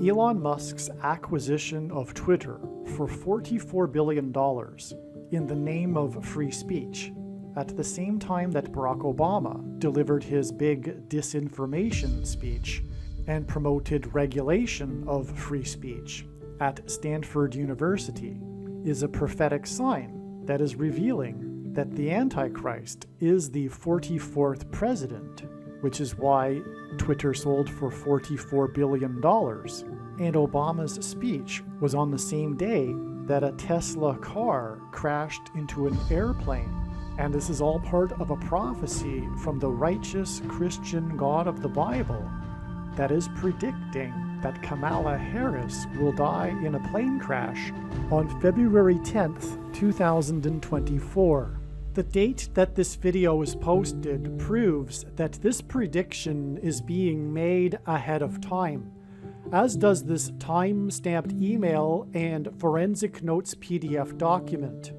Elon Musk's acquisition of Twitter for $44 billion in the name of free speech, at the same time that Barack Obama delivered his big disinformation speech and promoted regulation of free speech at Stanford University, is a prophetic sign that is revealing that the Antichrist is the 44th president, which is why Twitter sold for $44 billion. And Obama's speech was on the same day that a Tesla car crashed into an airplane. And this is all part of a prophecy from the righteous Christian God of the Bible that is predicting that Kamala Harris will die in a plane crash on February 10th, 2024. The date that this video is posted proves that this prediction is being made ahead of time, as does this time-stamped email and forensic notes PDF document.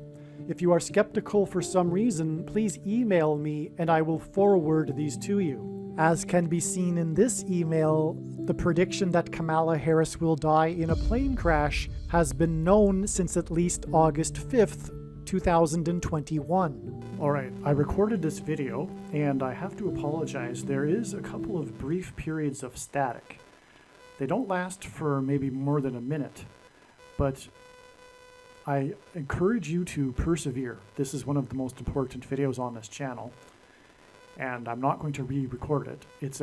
If you are skeptical for some reason, please email me and I will forward these to you. As can be seen in this email, the prediction that Kamala Harris will die in a plane crash has been known since at least August 5th, 2021. Alright, I recorded this video and I have to apologize. There is a couple of brief periods of static. They don't last for maybe more than a minute, but I encourage you to persevere. This is one of the most important videos on this channel, and I'm not going to re-record it. It's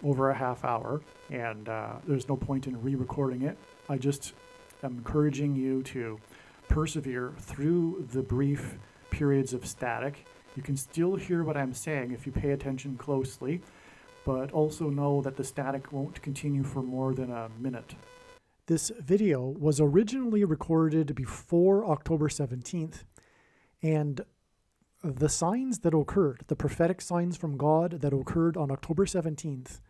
over a half hour, and there's no point in re-recording it. I just am encouraging you to persevere through the brief periods of static. You can still hear what I'm saying if you pay attention closely, but also know that the static won't continue for more than a minute. This video was originally recorded before October 17th, and the signs that occurred, the prophetic signs from God that occurred on October 17th,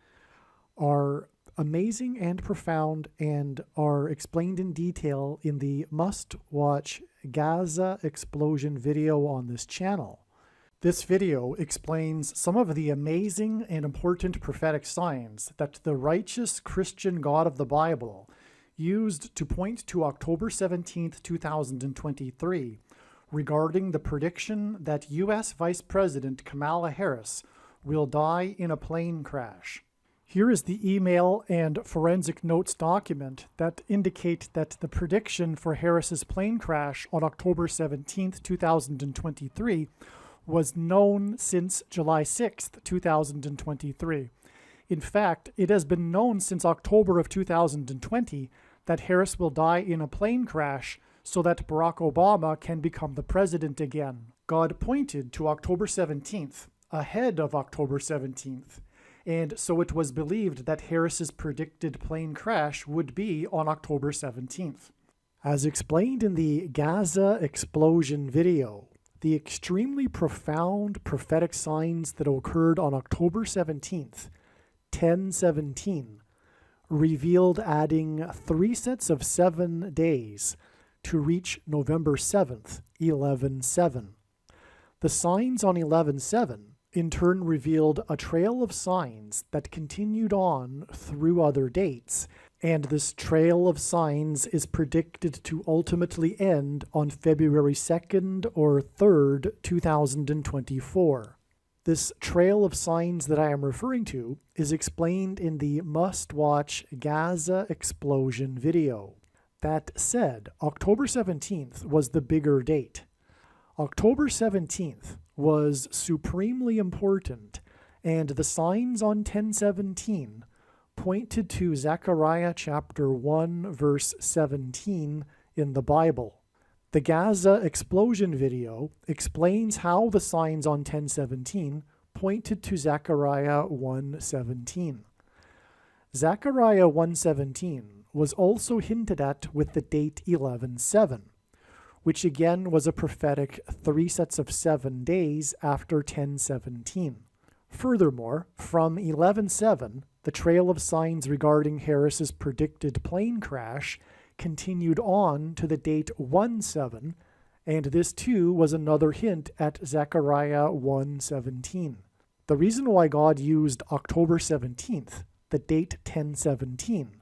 are amazing and profound and are explained in detail in the must-watch Gaza explosion video on this channel. This video explains some of the amazing and important prophetic signs that the righteous Christian God of the Bible used to point to October 17th, 2023, regarding the prediction that U.S. Vice President Kamala Harris will die in a plane crash. Here is the email and forensic notes document that indicate that the prediction for Harris's plane crash on October 17th, 2023 was known since July 6th, 2023. In fact, it has been known since October of 2020 that Harris will die in a plane crash so that Barack Obama can become the president again. God pointed to October 17th, ahead of October 17th, and so it was believed that Harris's predicted plane crash would be on October 17th. As explained in the Gaza explosion video, the extremely profound prophetic signs that occurred on October 17th, 10/17, revealed adding 3 sets of 7 days to reach November 7th, 11/7. The signs on 11/7 in turn revealed a trail of signs that continued on through other dates, and this trail of signs is predicted to ultimately end on February 2nd or 3rd, 2024. This trail of signs that I am referring to is explained in the must-watch Gaza explosion video. That said, October 17th was the bigger date. October 17th was supremely important, and the signs on 10/17 pointed to Zechariah chapter 1 verse 17 in the Bible. The Gaza explosion video explains how the signs on 10/17 pointed to Zechariah 1:17. Zechariah 1:17 was also hinted at with the date 11/7, which again was a prophetic 3 sets of 7 days after 10/17. Furthermore, from 11/7, the trail of signs regarding Harris's predicted plane crash continued on to the date 1/7, and this too was another hint at Zechariah 1:17. The reason why God used October 17th, the date 10/17,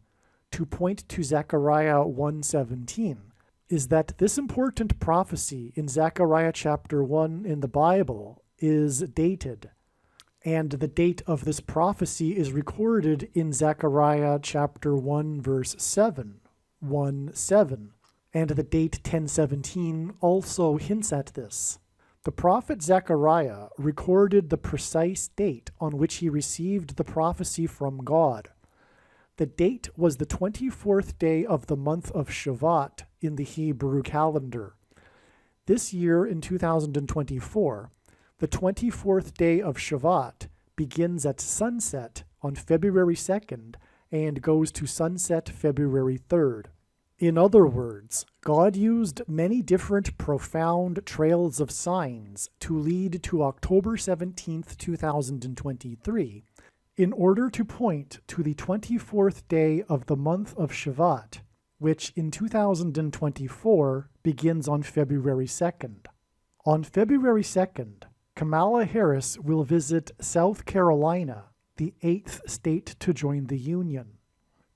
to point to Zechariah 1:17 is that this important prophecy in Zechariah chapter 1 in the Bible is dated. And the date of this prophecy is recorded in Zechariah chapter 1 verse 7, 1:7. And the date 1017 also hints at this. The prophet Zechariah recorded the precise date on which he received the prophecy from God. The date was the 24th day of the month of Shavat in the Hebrew calendar. This year in 2024, the 24th day of Shavat begins at sunset on February 2nd and goes to sunset February 3rd. In other words, God used many different profound trails of signs to lead to October 17th, 2023, in order to point to the 24th day of the month of Shavat, which in 2024 begins on February 2nd. On February 2nd, Kamala Harris will visit South Carolina, the 8th state to join the Union.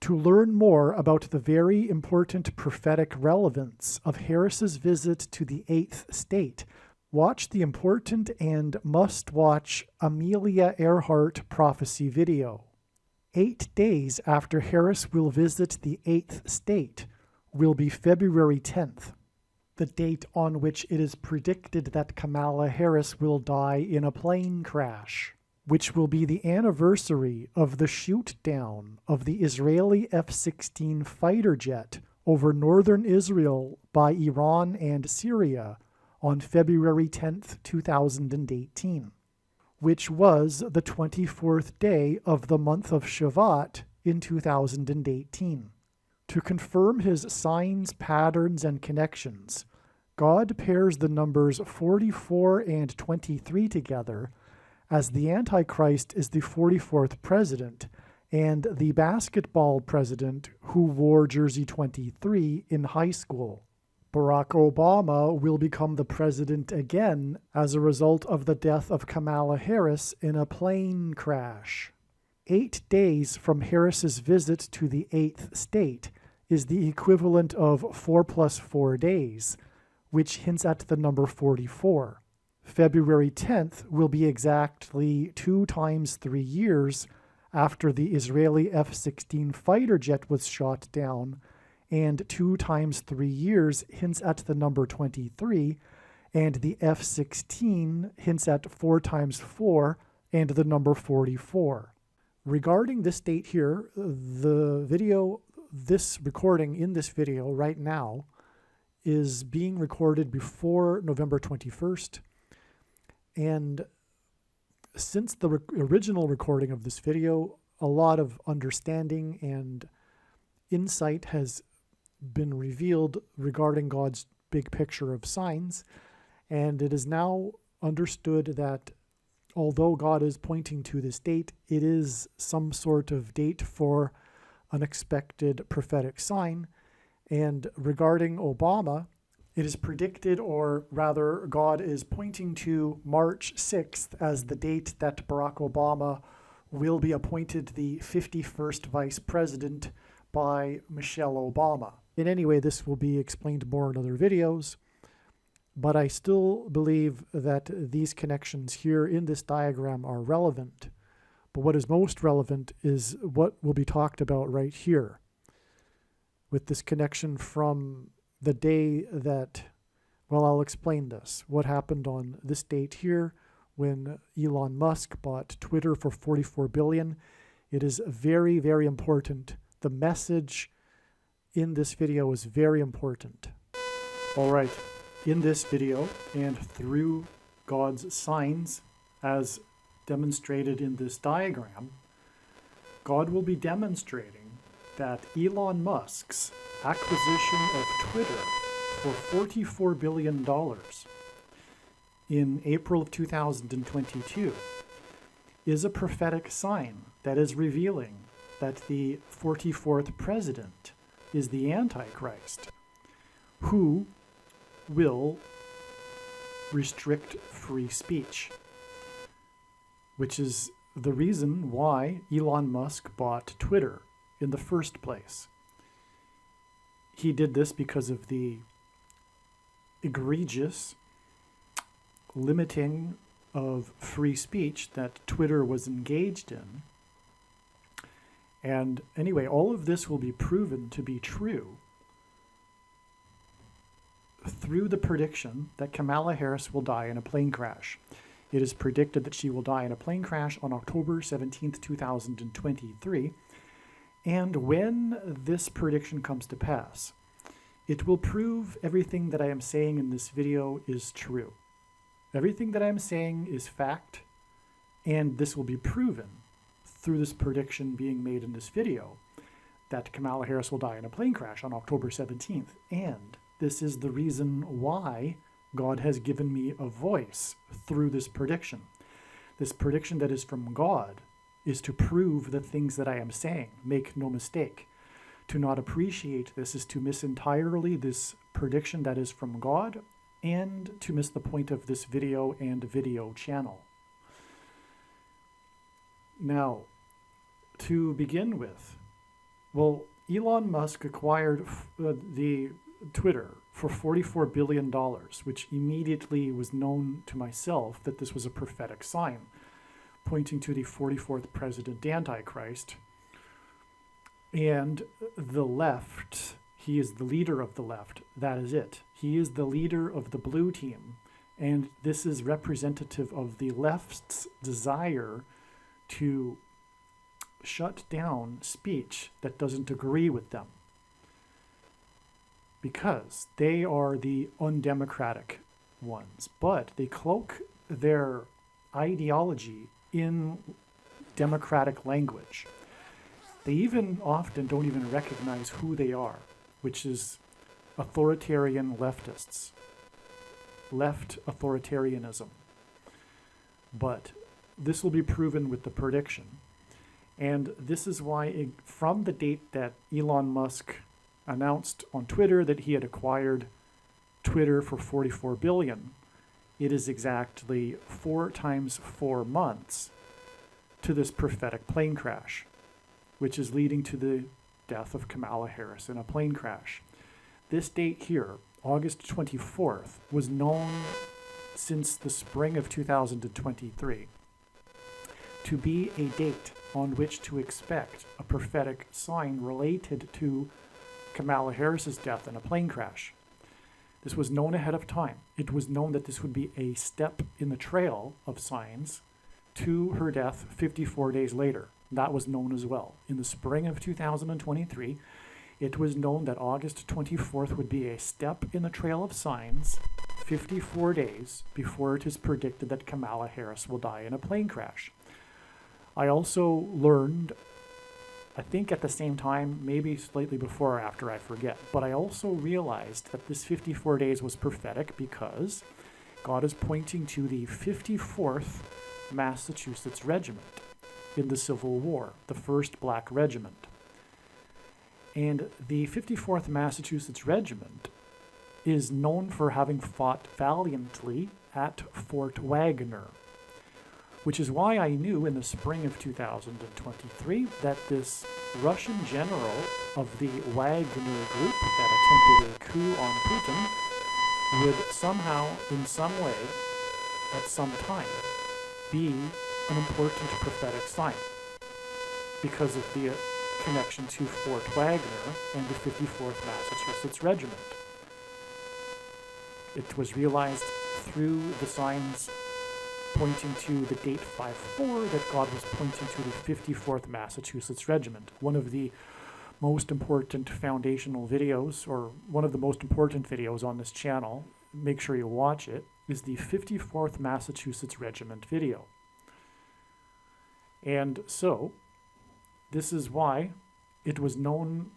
To learn more about the very important prophetic relevance of Harris's visit to the 8th state, watch the important and must-watch Amelia Earhart prophecy video. 8 days after Harris will visit the 8th state will be February 10th, the date on which it is predicted that Kamala Harris will die in a plane crash, which will be the anniversary of the shoot-down of the Israeli F-16 fighter jet over northern Israel by Iran and Syria on February 10th, 2018, which was the 24th day of the month of Shavat in 2018. To confirm his signs, patterns, and connections, God pairs the numbers 44 and 23 together, as the Antichrist is the 44th president and the basketball president who wore jersey 23 in high school. Barack Obama will become the president again as a result of the death of Kamala Harris in a plane crash. 8 days from Harris's visit to the 8th state is the equivalent of 4 plus 4 days, which hints at the number 44. February 10th will be exactly 2 times 3 years after the Israeli F-16 fighter jet was shot down, and 2 times 3 years hints at the number 23, and the F-16 hints at 4 times 4 and the number 44. Regarding this date here, this recording in this video right now is being recorded before November 21st. And since the original recording of this video, a lot of understanding and insight has been revealed regarding God's big picture of signs. And it is now understood that although God is pointing to this date, it is some sort of date for an expected prophetic sign. And regarding Obama, it is predicted, or rather God is pointing to March 6th as the date that Barack Obama will be appointed the 51st vice president by Michelle Obama. In any way, this will be explained more in other videos, but I still believe that these connections here in this diagram are relevant. But what is most relevant is what will be talked about right here, with this connection from the day that, well, I'll explain this. What happened on this date here when Elon Musk bought Twitter for $44 billion. It is very, very important. The message in this video is very important. All right, in this video and through God's signs as demonstrated in this diagram, God will be demonstrating that Elon Musk's acquisition of Twitter for $44 billion in April of 2022 is a prophetic sign that is revealing that the 44th president is the Antichrist, who will restrict free speech, which is the reason why Elon Musk bought Twitter in the first place. he did this because of the egregious limiting of free speech that Twitter was engaged in. And anyway, all of this will be proven to be true through the prediction that Kamala Harris will die in a plane crash. It is predicted that she will die in a plane crash on October 17th, 2023. And when this prediction comes to pass, it will prove everything that I am saying in this video is true. Everything that I am saying is fact, and this will be proven through this prediction being made in this video that Kamala Harris will die in a plane crash on October 17th. And this is the reason why God has given me a voice through this prediction. This prediction that is from God is to prove the things that I am saying. Make no mistake. To not appreciate this is to miss entirely this prediction that is from God, and to miss the point of this video and video channel. Now, to begin with, well, Elon Musk acquired the Twitter for $44 billion, which immediately was known to myself that this was a prophetic sign, pointing to the 44th president, Antichrist. And the left, he is the leader of the left. That is it. He is the leader of the blue team. And this is representative of the left's desire to shut down speech that doesn't agree with them, because they are the undemocratic ones. But they cloak their ideology in democratic language. They even often don't even recognize who they are, which is authoritarian leftists, left authoritarianism. But this will be proven with the prediction. And this is why, from the date that Elon Musk announced on Twitter that he had acquired Twitter for $44 billion, it is exactly 4 times 4 months to this prophetic plane crash, which is leading to the death of Kamala Harris in a plane crash. This date here, August 24th, was known since the spring of 2023 to be a date on which to expect a prophetic sign related to Kamala Harris's death in a plane crash. This was known ahead of time. It was known that this would be a step in the trail of signs to her death 54 days later. That was known as well. In the spring of 2023, it was known that August 24th would be a step in the trail of signs 54 days before it is predicted that Kamala Harris will die in a plane crash. I also learned, I think at the same time, maybe slightly before or after, I forget, but I also realized that this 54 days was prophetic because God is pointing to the 54th Massachusetts Regiment in the Civil War, the first black regiment. And the 54th Massachusetts Regiment is known for having fought valiantly at Fort Wagner, which is why I knew in the spring of 2023 that this Russian general of the Wagner group that attempted a coup on Putin would somehow, in some way, at some time, be an important prophetic sign because of the connection to Fort Wagner and the 54th Massachusetts Regiment. It was realized through the signs pointing to the date 5-4 that God was pointing to the 54th Massachusetts Regiment. One of the most important foundational videos, or one of the most important videos on this channel, make sure you watch it, is the 54th Massachusetts Regiment video. And so, this is why it was known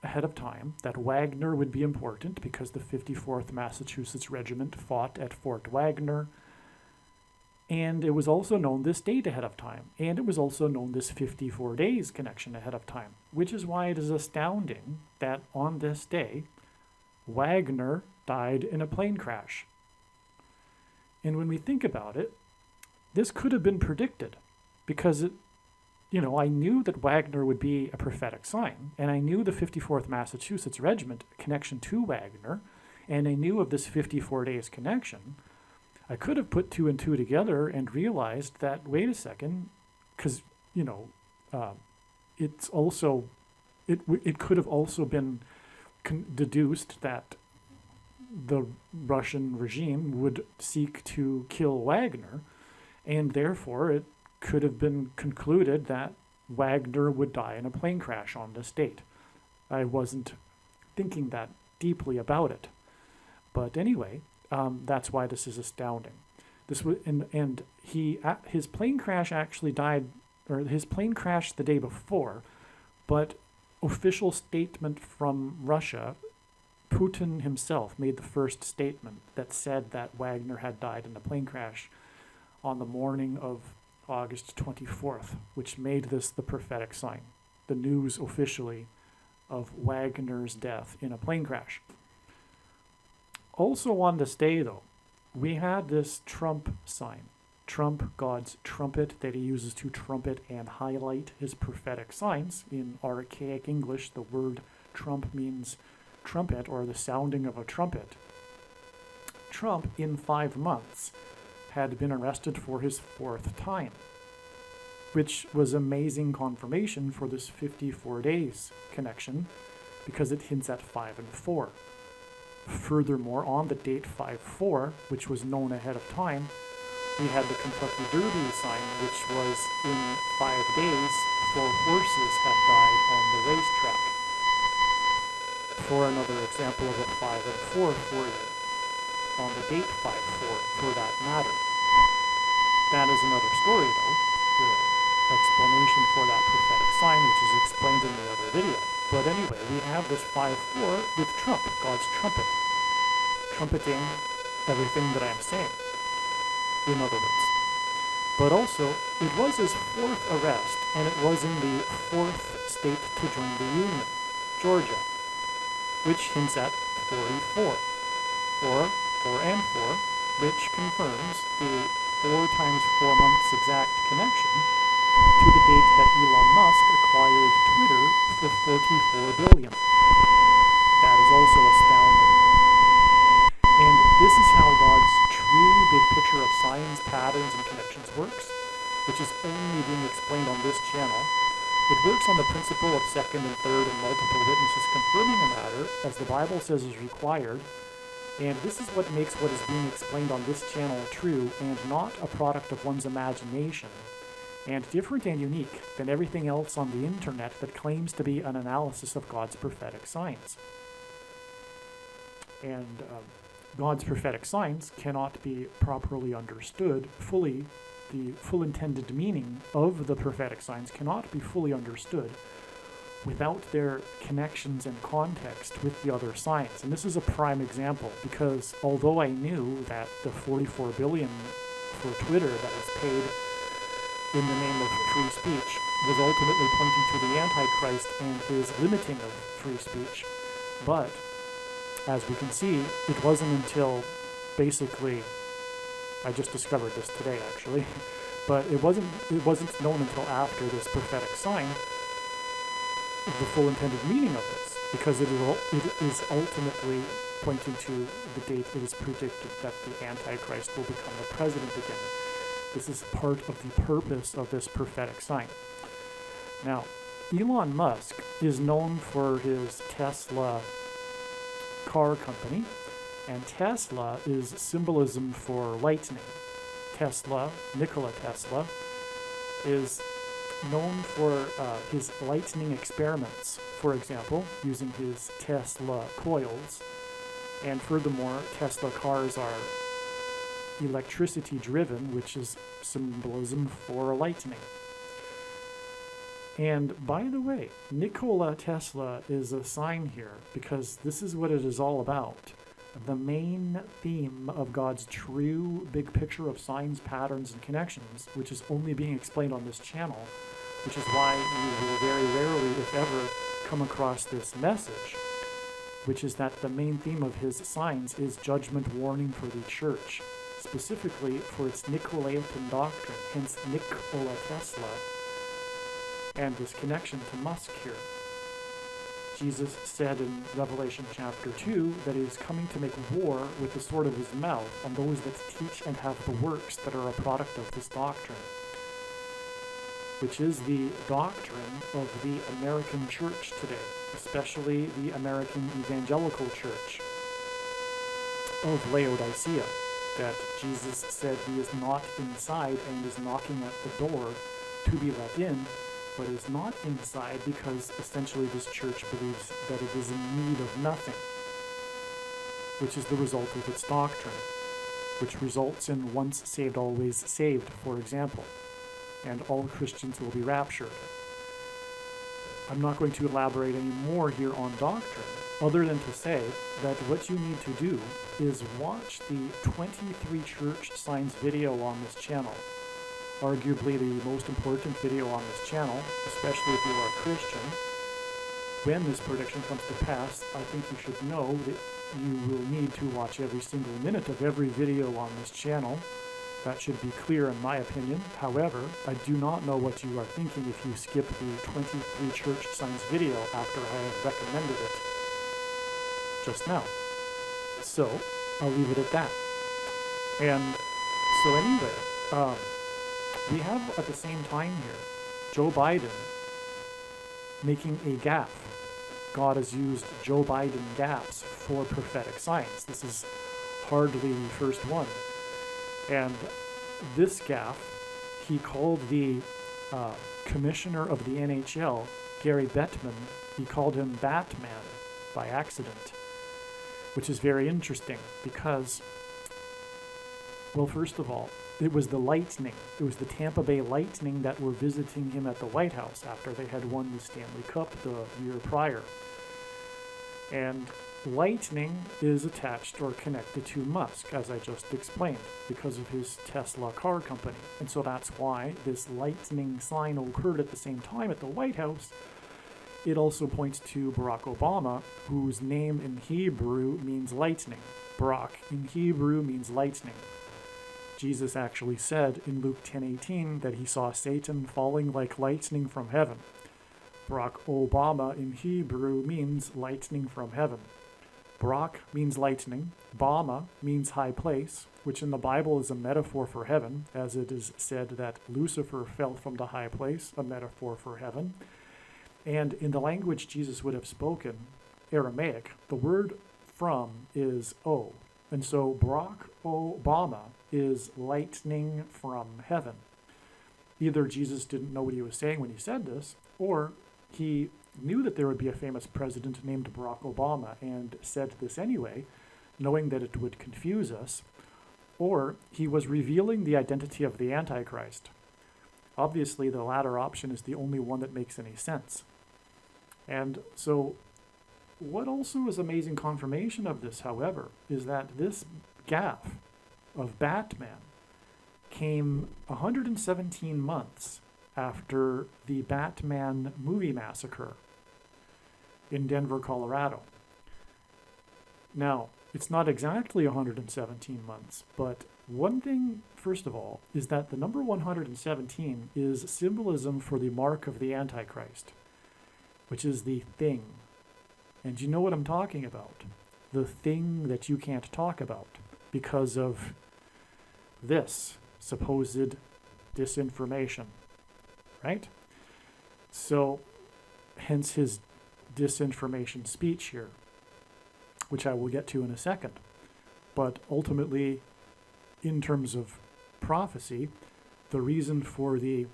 ahead of time that Wagner would be important, because the 54th Massachusetts Regiment fought at Fort Wagner. And it was also known this date ahead of time. And it was also known this 54 days connection ahead of time, which is why it is astounding that on this day, Wagner died in a plane crash. And when we think about it, this could have been predicted, because I knew that Wagner would be a prophetic sign, and I knew the 54th Massachusetts Regiment connection to Wagner, and I knew of this 54 days connection. I could have put two and two together and realized that, wait a second, because, it's also, it could have also been deduced that the Russian regime would seek to kill Wagner, and therefore it could have been concluded that Wagner would die in a plane crash on this date. I wasn't thinking that deeply about it. But anyway, that's why this is astounding. This was, and his plane crash actually died, or his plane crashed the day before, but official statement from Russia, Putin himself made the first statement that said that Wagner had died in a plane crash on the morning of August 24th, which made this the prophetic sign, the news officially of Wagner's death in a plane crash. Also on this day, though, we had this Trump sign. Trump, God's trumpet that he uses to trumpet and highlight his prophetic signs. In archaic English, the word trump means trumpet, or the sounding of a trumpet. Trump, in 5 months, had been arrested for his 4th time, which was amazing confirmation for this 54 days connection, because it hints at 5 and 4. Furthermore, on the date 5-4, which was known ahead of time, we had the Kentucky Derby sign, which was in 5 days, 4 horses had died on the racetrack. For another example of a 5 and 4 for you, on the date 5-4, for that matter. That is another story, though, the explanation for that prophetic sign, which is explained in the other video. But anyway, we have this 5-4 with Trump, God's trumpet, trumpeting everything that I'm saying, in other words. But also, it was his 4th arrest, and it was in the 4th state to join the Union, Georgia, which hints at 44, or 4 and 4, which confirms the 4 times 4 months exact connection to the date that Elon Musk acquired Twitter for $44 billion. That is also astounding. And this is how God's true big picture of signs, patterns, and connections works, which is only being explained on this channel. It works on the principle of second and third and multiple witnesses confirming a matter, as the Bible says is required, and this is what makes what is being explained on this channel true and not a product of one's imagination, and different and unique than everything else on the internet that claims to be an analysis of God's prophetic signs. And God's prophetic signs cannot be properly understood fully. The full intended meaning of the prophetic signs cannot be fully understood without their connections and context with the other signs. And this is a prime example, because although I knew that the $44 billion for Twitter that was paid in the name of free speech was ultimately pointing to the Antichrist and his limiting of free speech, but as we can see, it wasn't until basically, I just discovered this today actually, but it wasn't known until after this prophetic sign the full intended meaning of this, because it is ultimately pointing to the date it is predicted that the Antichrist will become the president again. This is part of the purpose of this prophetic sign. Now, Elon Musk is known for his Tesla car company, and Tesla is symbolism for lightning. Tesla, Nikola Tesla, is known for his lightning experiments, for example, using his Tesla coils. And furthermore, Tesla cars are electricity driven, which is symbolism for lightning. And by the way, Nikola Tesla is a sign here, because this is what it is all about. The main theme of God's true big picture of signs, patterns, and connections, which is only being explained on this channel, which is why you will very rarely, if ever, come across this message, which is that the main theme of his signs is judgment warning for the church, specifically for its Nicolaitan doctrine, hence Nikola Tesla, and this connection to Musk here. Jesus said in Revelation chapter 2 that he is coming to make war with the sword of his mouth on those that teach and have the works that are a product of this doctrine, which is the doctrine of the American church today, especially the American evangelical church of Laodicea, that Jesus said he is not inside and is knocking at the door to be let in, but is not inside because essentially this church believes that it is in need of nothing, which is the result of its doctrine, which results in once saved, always saved, for example, and all Christians will be raptured. I'm not going to elaborate any more here on doctrine, other than to say that what you need to do is watch the 23 church signs video on this channel. Arguably the most important video on this channel, especially if you are a Christian. When this prediction comes to pass, I think you should know that you will need to watch every single minute of every video on this channel. That should be clear in my opinion. However, I do not know what you are thinking if you skip the 23 church signs video after I have recommended it just now. So, I'll leave it at that. And so anyway, we have at the same time here Joe Biden making a gaffe. God has used Joe Biden gaffes for prophetic science. This is hardly the first one. And this gaffe, he called the commissioner of the NHL, Gary Bettman, he called him Batman by accident, which is very interesting because, well, first of all, it was the Lightning. It was the Tampa Bay Lightning that were visiting him at the White House after they had won the Stanley Cup the year prior. And Lightning is attached or connected to Musk, as I just explained, because of his Tesla car company. And so that's why this lightning sign occurred at the same time at the White House. It also points to Barack Obama, whose name in Hebrew means lightning. Barak in Hebrew means lightning. Jesus actually said in Luke 10:18 that he saw Satan falling like lightning from heaven. Barack Obama in Hebrew means lightning from heaven. Barak means lightning. Bama means high place, which in the Bible is a metaphor for heaven, as it is said that Lucifer fell from the high place, a metaphor for heaven. And in the language Jesus would have spoken, Aramaic, the word from is O. And so Barack Obama is lightning from heaven. Either Jesus didn't know what he was saying when he said this, or he knew that there would be a famous president named Barack Obama and said this anyway, knowing that it would confuse us, or he was revealing the identity of the Antichrist. Obviously, the latter option is the only one that makes any sense. And so, what also is amazing confirmation of this, however, is that this gaffe of Batman came 117 months after the Batman movie massacre in Denver, Colorado. Now, it's not exactly 117 months, but one thing, first of all, is that the number 117 is symbolism for the mark of the Antichrist, which is the thing. And you know what I'm talking about. The thing that you can't talk about because of this supposed disinformation, right? So, hence his disinformation speech here, which I will get to in a second. But ultimately, in terms of prophecy, the reason for the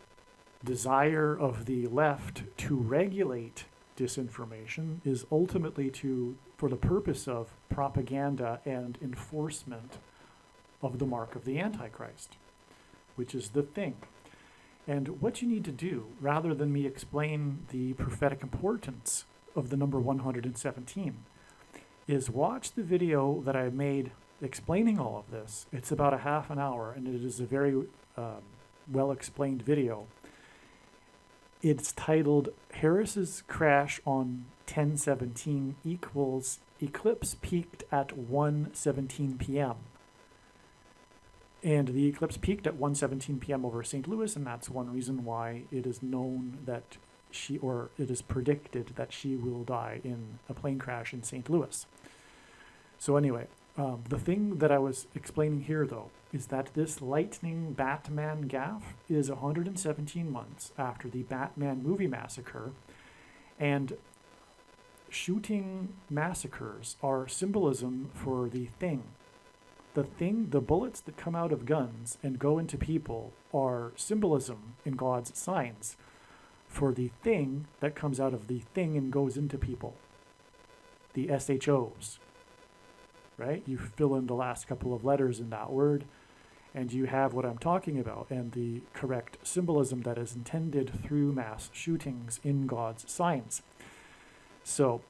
desire of the left to regulate disinformation is ultimately for the purpose of propaganda and enforcement of the mark of the Antichrist, which is the thing. And what you need to do, rather than me explain the prophetic importance of the number 117, is watch the video that I made explaining all of this. It's about a half an hour, and it is a very well-explained video. It's titled, Harris's Crash on 10/17 equals Eclipse Peaked at 1:17 p.m. And the eclipse peaked at 1:17 p.m. over St. Louis, and that's one reason why it is known that it is predicted that she will die in a plane crash in St. Louis. So anyway, the thing that I was explaining here, though, is that this lightning Batman gaffe is 117 months after the Batman movie massacre, and shooting massacres are symbolism for the thing. The bullets that come out of guns and go into people are symbolism in God's signs for the thing that comes out of the thing and goes into people. The SHOs, right? You fill in the last couple of letters in that word, and you have what I'm talking about and the correct symbolism that is intended through mass shootings in God's signs. So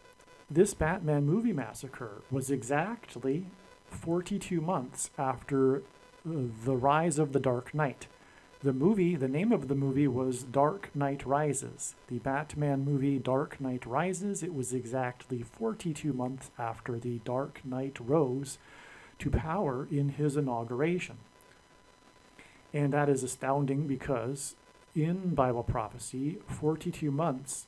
this Batman movie massacre was exactly 42 months after the rise of the Dark Knight. The name of the movie was Dark Knight Rises. The Batman movie Dark Knight Rises, it was exactly 42 months after the Dark Knight rose to power in his inauguration. And that is astounding because in Bible prophecy, 42 months,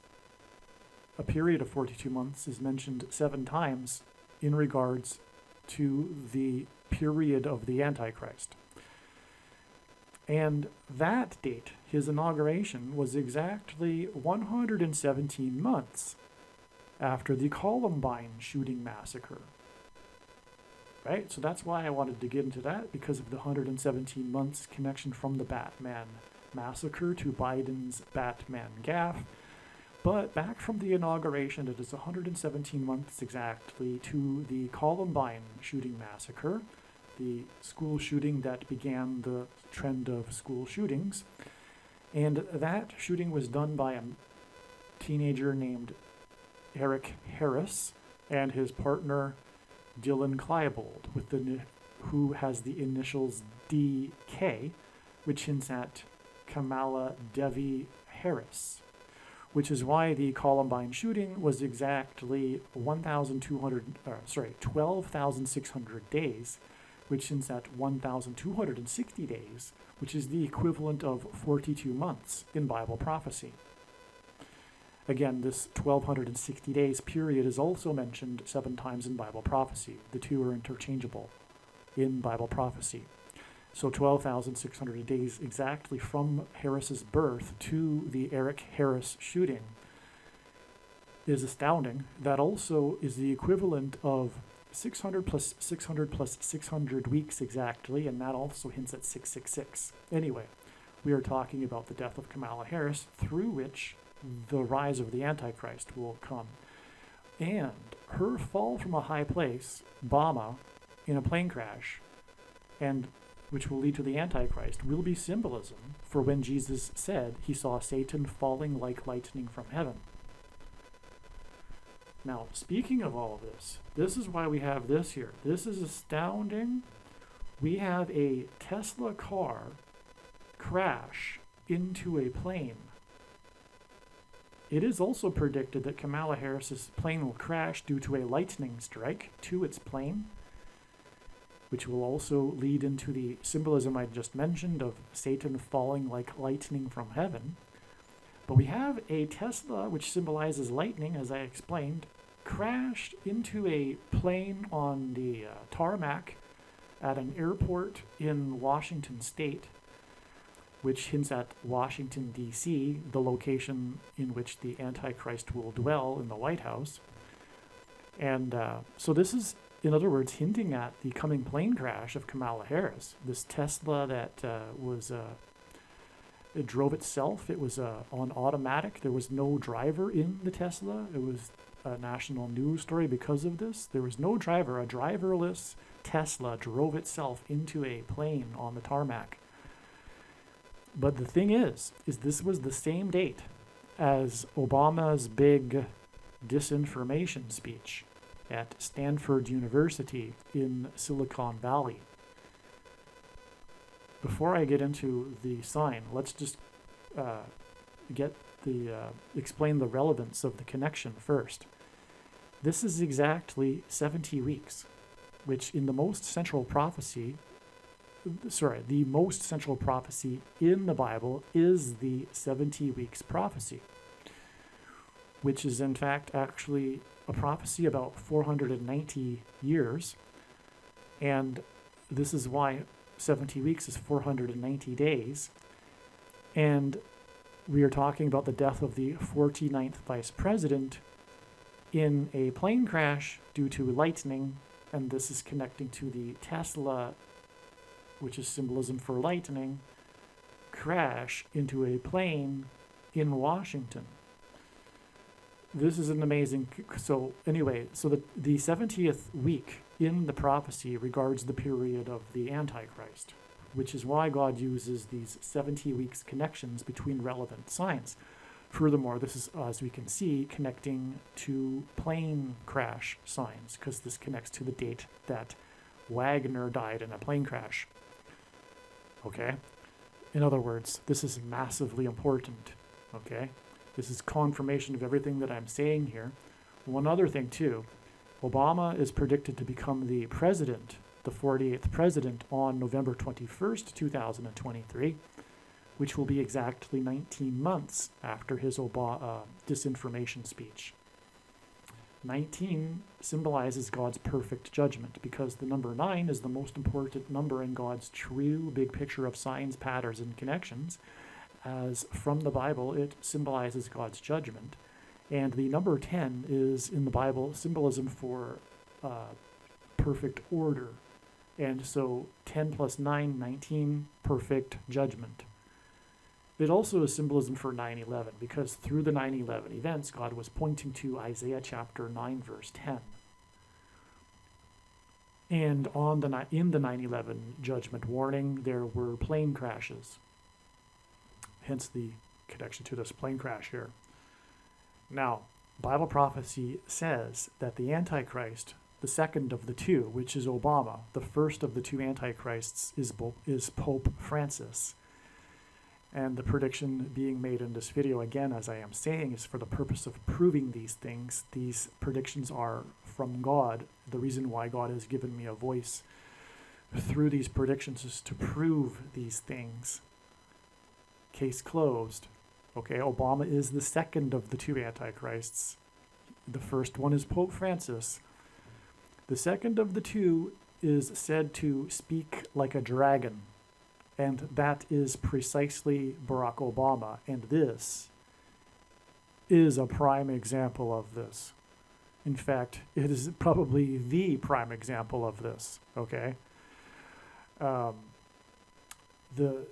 a period of 42 months is mentioned 7 times in regards to the period of the Antichrist. And that date, his inauguration, was exactly 117 months after the Columbine shooting massacre. Right? So that's why I wanted to get into that, because of the 117 months connection from the Batman massacre to Biden's Batman gaffe. But back from the inauguration, it is 117 months exactly to the Columbine shooting massacre, the school shooting that began the trend of school shootings. And that shooting was done by a teenager named Eric Harris and his partner Dylan Klebold, who has the initials DK, which hints at Kamala Devi Harris, which is why the Columbine shooting was exactly 12,600 days, which hints at 1,260 days, which is the equivalent of 42 months in Bible prophecy. Again, this 1,260 days period is also mentioned 7 times in Bible prophecy. The two are interchangeable in Bible prophecy. So 12,600 days exactly from Harris's birth to the Eric Harris shooting is astounding. That also is the equivalent of 600 plus 600 plus 600 weeks exactly, and that also hints at 666. Anyway, we are talking about the death of Kamala Harris, through which the rise of the Antichrist will come. And her fall from a high place, Obama, in a plane crash, and which will lead to the Antichrist, will be symbolism for when Jesus said he saw Satan falling like lightning from heaven. Now, speaking of all of this, this is why we have this here. This is astounding. We have a Tesla car crash into a plane. It is also predicted that Kamala Harris's plane will crash due to a lightning strike to its plane, which will also lead into the symbolism I just mentioned of Satan falling like lightning from heaven. But we have a Tesla, which symbolizes lightning, as I explained, crashed into a plane on the tarmac at an airport in Washington State, which hints at Washington, D.C., the location in which the Antichrist will dwell in the White House. And so this is, in other words, hinting at the coming plane crash of Kamala Harris. This Tesla that it drove itself. It was on automatic. There was no driver in the Tesla. It was a national news story because of this. There was no driver. A driverless Tesla drove itself into a plane on the tarmac. But the thing is this was the same date as Obama's big disinformation speech at Stanford University in Silicon Valley. Before I get into the sign, let's just explain the relevance of the connection first. This is exactly 70 weeks, which in the most central prophecy in the Bible is the 70 weeks prophecy. which is in fact actually a prophecy about 490 years. And this is why 70 weeks is 490 days. And we are talking about the death of the 49th vice president in a plane crash due to lightning. And this is connecting to the Tesla, which is symbolism for lightning, crash into a plane in Washington. This is an amazing. So anyway, so the 70th week in the prophecy regards the period of the Antichrist, which is why God uses these 70 weeks connections between relevant signs. Furthermore, this is, as we can see, connecting to plane crash signs, because this connects to the date that Wagner died in a plane crash. Okay? In other words, this is massively important. Okay? This is confirmation of everything that I'm saying here. One other thing, too. Obama is predicted to become the president, the 48th president, on November 21st, 2023, which will be exactly 19 months after his disinformation speech. 19 symbolizes God's perfect judgment, because the number 9 is the most important number in God's true big picture of signs, patterns, and connections. As from the Bible, it symbolizes God's judgment. And the number 10 is, in the Bible, symbolism for perfect order. And so 10 plus 9, 19, perfect judgment. It also is symbolism for 9/11, because through the 9/11 events, God was pointing to Isaiah chapter 9, verse 10. And in the 9/11 judgment warning, there were plane crashes. Hence the connection to this plane crash here. Now, Bible prophecy says that the Antichrist, the second of the two, which is Obama, the first of the two Antichrists is Pope Francis. And the prediction being made in this video, again, as I am saying, is for the purpose of proving these things. These predictions are from God. The reason why God has given me a voice through these predictions is to prove these things. Case closed. Okay, Obama is the second of the two Antichrists. The first one is Pope Francis. The second of the two is said to speak like a dragon. And that is precisely Barack Obama. And this is a prime example of this. In fact, it is probably the prime example of this, okay?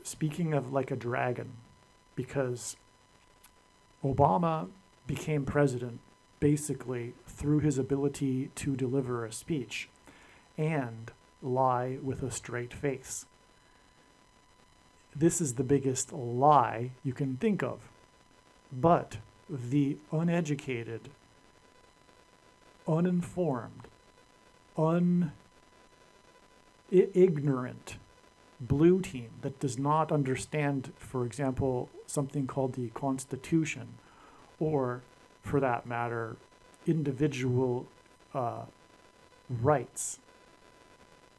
Speaking of like a dragon, because Obama became president basically through his ability to deliver a speech and lie with a straight face. This is the biggest lie you can think of. But the uneducated, uninformed, ignorant blue team that does not understand, for example, something called the Constitution, or, for that matter, individual rights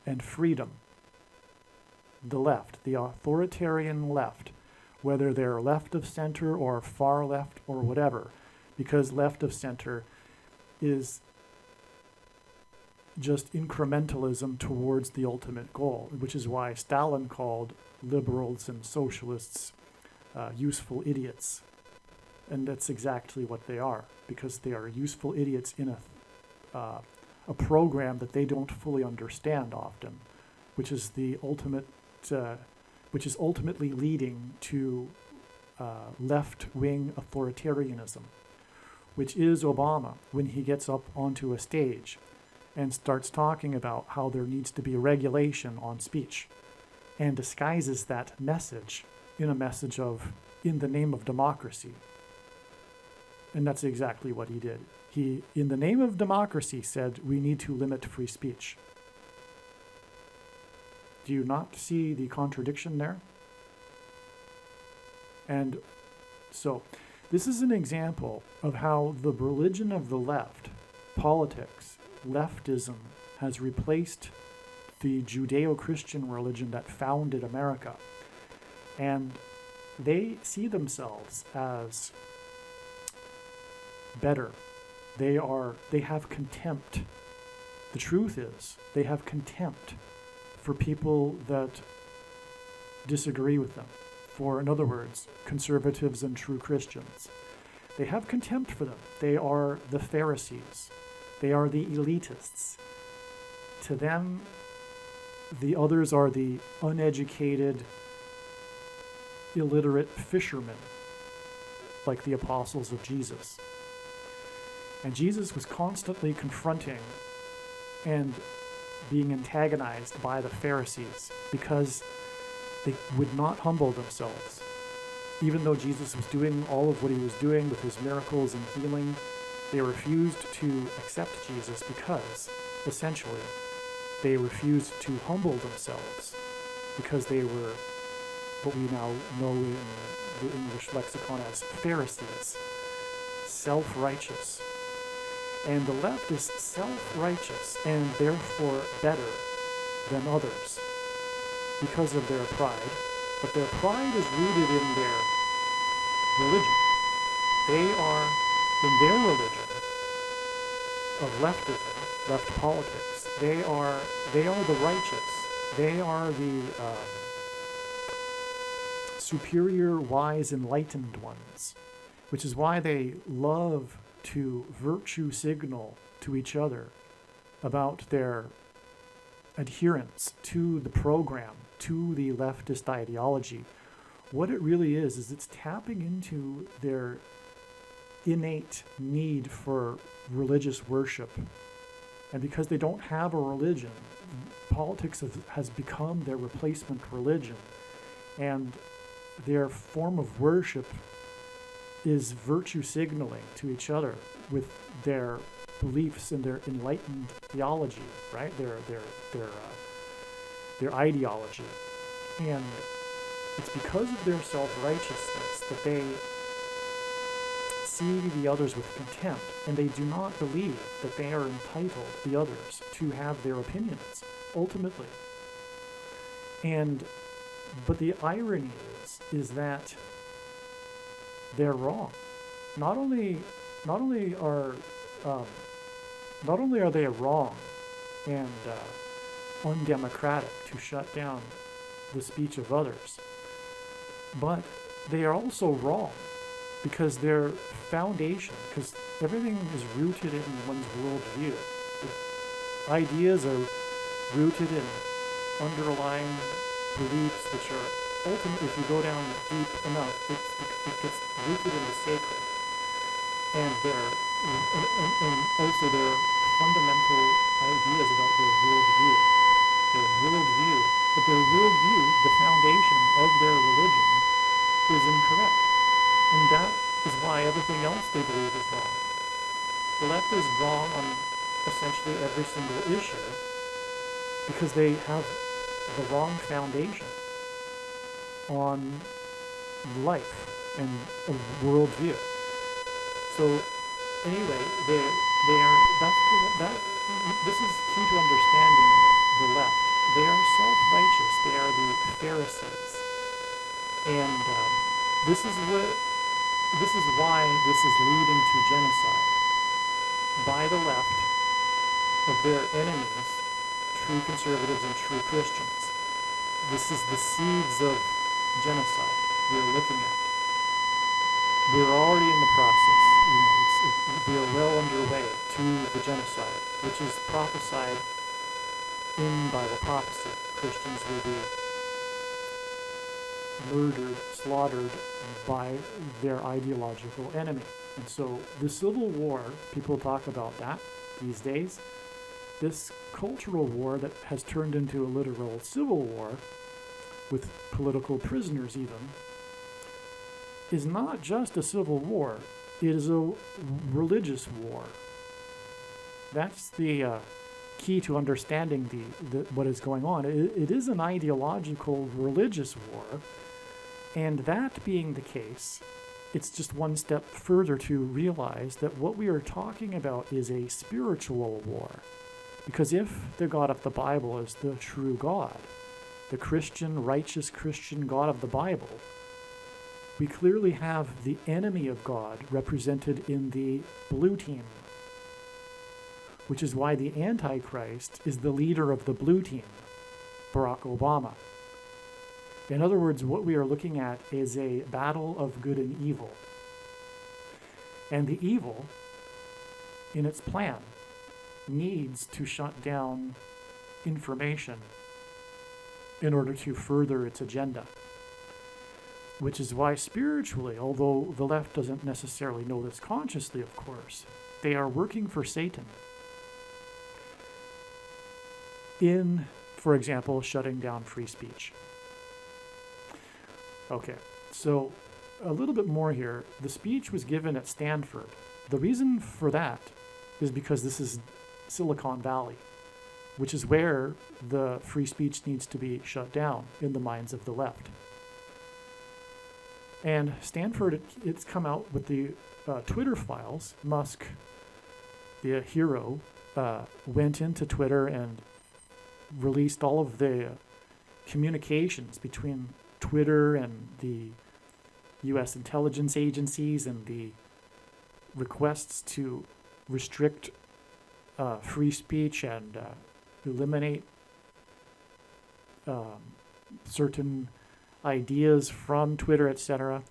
and freedom. The left, the authoritarian left, whether they're left of center or far left or whatever, because left of center is just incrementalism towards the ultimate goal, which is why Stalin called liberals and socialists useful idiots. And that's exactly what they are, because they are useful idiots in a program that they don't fully understand often, which is the ultimate, which is ultimately leading to left-wing authoritarianism, which is Obama when he gets up onto a stage and starts talking about how there needs to be regulation on speech, and disguises that message in a message of, in the name of democracy. And that's exactly what he did. He, in the name of democracy, said we need to limit free speech. Do you not see the contradiction there? And so, this is an example of how the religion of the left, politics, leftism, has replaced the Judeo-Christian religion that founded America. And they see themselves as better. They have contempt. The truth is, they have contempt for people that disagree with them. For, in other words, conservatives and true Christians. They have contempt for them. They are the Pharisees. They are the elitists. To them, the others are the uneducated, illiterate fishermen, like the apostles of Jesus. And Jesus was constantly confronting and being antagonized by the Pharisees because they would not humble themselves. Even though Jesus was doing all of what he was doing with his miracles and healing, they refused to accept Jesus because, essentially, they refused to humble themselves because they were what we now know in the English lexicon as Pharisees, self-righteous. And the left is self-righteous and therefore better than others because of their pride, but their pride is rooted in their religion. They are, in their religion of leftism, left politics, they are the righteous. They are the superior, wise, enlightened ones, which is why they love to virtue signal to each other about their adherence to the program, to the leftist ideology. What it really is it's tapping into their innate need for religious worship. And because they don't have a religion, politics has become their replacement religion. And their form of worship is virtue signaling to each other with their beliefs and their enlightened theology, right? Their ideology. And it's because of their self-righteousness that they see the others with contempt, and they do not believe that they are entitled, the others, to have their opinions, ultimately. But the irony is that they're wrong. Not only are they wrong and undemocratic to shut down the speech of others, but they are also wrong because their foundation, because everything is rooted in one's worldview. Ideas are rooted in underlying beliefs which are ultimately, if you go down deep enough, it gets rooted in the sacred. And also their fundamental ideas about their worldview. But their worldview, the foundation of their religion, is incorrect. And that is why everything else they believe is wrong. The left is wrong on essentially every single issue because they have the wrong foundation on life and a worldview. So anyway, this is key to understanding the left. They are self-righteous. They are the Pharisees, and this is why this is leading to genocide by the left of their enemies, true conservatives and true Christians. This is the seeds of genocide we're looking at. We're already in the process. We are well underway to the genocide, which is prophesied in Bible prophecy. Christians will be murdered, slaughtered by their ideological enemy. And so the Civil War, people talk about that these days. This cultural war that has turned into a literal civil war, with political prisoners even, is not just a civil war, it is a religious war. That's the key to understanding what is going on. It is an ideological religious war, and that being the case, it's just one step further to realize that what we are talking about is a spiritual war. Because if the God of the Bible is the true God, the Christian, righteous Christian God of the Bible, we clearly have the enemy of God represented in the blue team, which is why the Antichrist is the leader of the blue team, Barack Obama. In other words, what we are looking at is a battle of good and evil. And the evil, in its plan, needs to shut down information in order to further its agenda. Which is why spiritually, although the left doesn't necessarily know this consciously, of course, they are working for Satan in, for example, shutting down free speech. Okay, so a little bit more here. The speech was given at Stanford. The reason for that is because this is Silicon Valley, which is where the free speech needs to be shut down in the minds of the left. And Stanford, it's come out with the Twitter files. Musk, the hero, went into Twitter and released all of the communications between Twitter and the U.S. intelligence agencies and the requests to restrict free speech and eliminate certain ideas from Twitter, etc.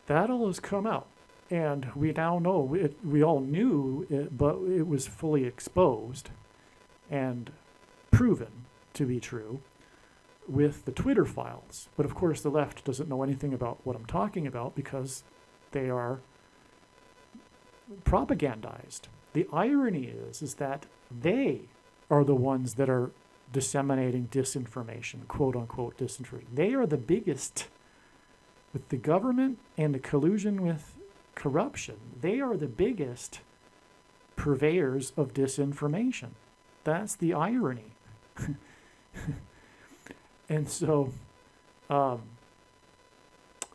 That all has come out, and we now know it. We all knew it, but it was fully exposed and proven to be true with the Twitter files. But of course, the left doesn't know anything about what I'm talking about because they are propagandized. The irony is that they are the ones that are disseminating disinformation, quote unquote disinformation. They are the biggest, with the government and the collusion with corruption, they are the biggest purveyors of disinformation. That's the irony. And so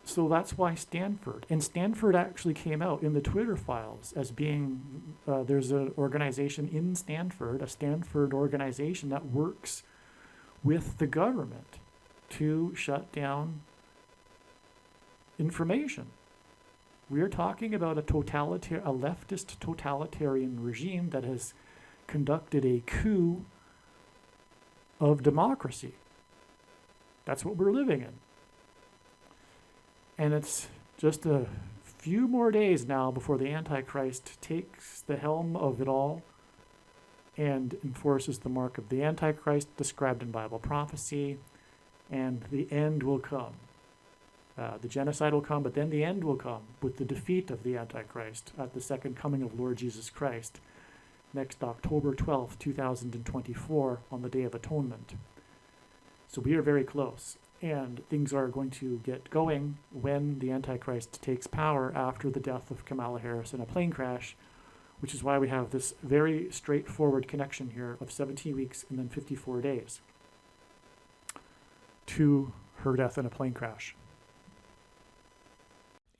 that's why Stanford actually came out in the Twitter files as being, there's an organization in Stanford, a Stanford organization that works with the government to shut down information. We are talking about a leftist totalitarian regime that has conducted a coup of democracy. That's what we're living in. And it's just a few more days now before the Antichrist takes the helm of it all and enforces the mark of the Antichrist described in Bible prophecy, and the end will come. The genocide will come, but then the end will come with the defeat of the Antichrist at the second coming of Lord Jesus Christ next October 12th, 2024, on the Day of Atonement. So we are very close, and things are going to get going when the Antichrist takes power after the death of Kamala Harris in a plane crash, which is why we have this very straightforward connection here of 17 weeks and then 54 days to her death in a plane crash.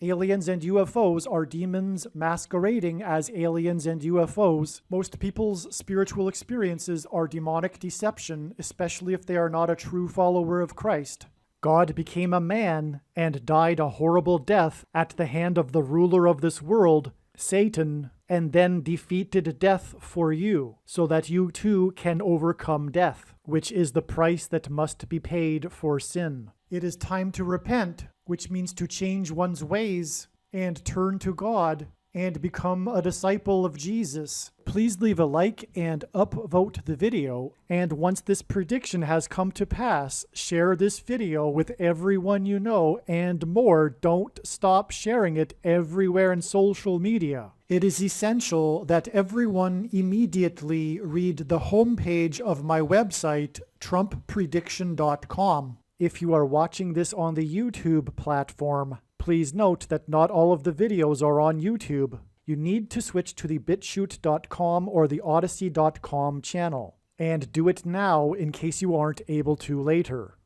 Aliens and UFOs are demons masquerading as aliens and UFOs. Most people's spiritual experiences are demonic deception, especially if they are not a true follower of Christ. God became a man and died a horrible death at the hand of the ruler of this world, Satan, and then defeated death for you, so that you too can overcome death, which is the price that must be paid for sin. It is time to repent, which means to change one's ways and turn to God and become a disciple of Jesus. Please leave a like and upvote the video. And once this prediction has come to pass, share this video with everyone you know, and more. Don't stop sharing it everywhere in social media. It is essential that everyone immediately read the homepage of my website, TrumpPrediction.com. If you are watching this on the YouTube platform, please note that not all of the videos are on YouTube. You need to switch to the BitChute.com or the Odyssey.com channel. And do it now in case you aren't able to later.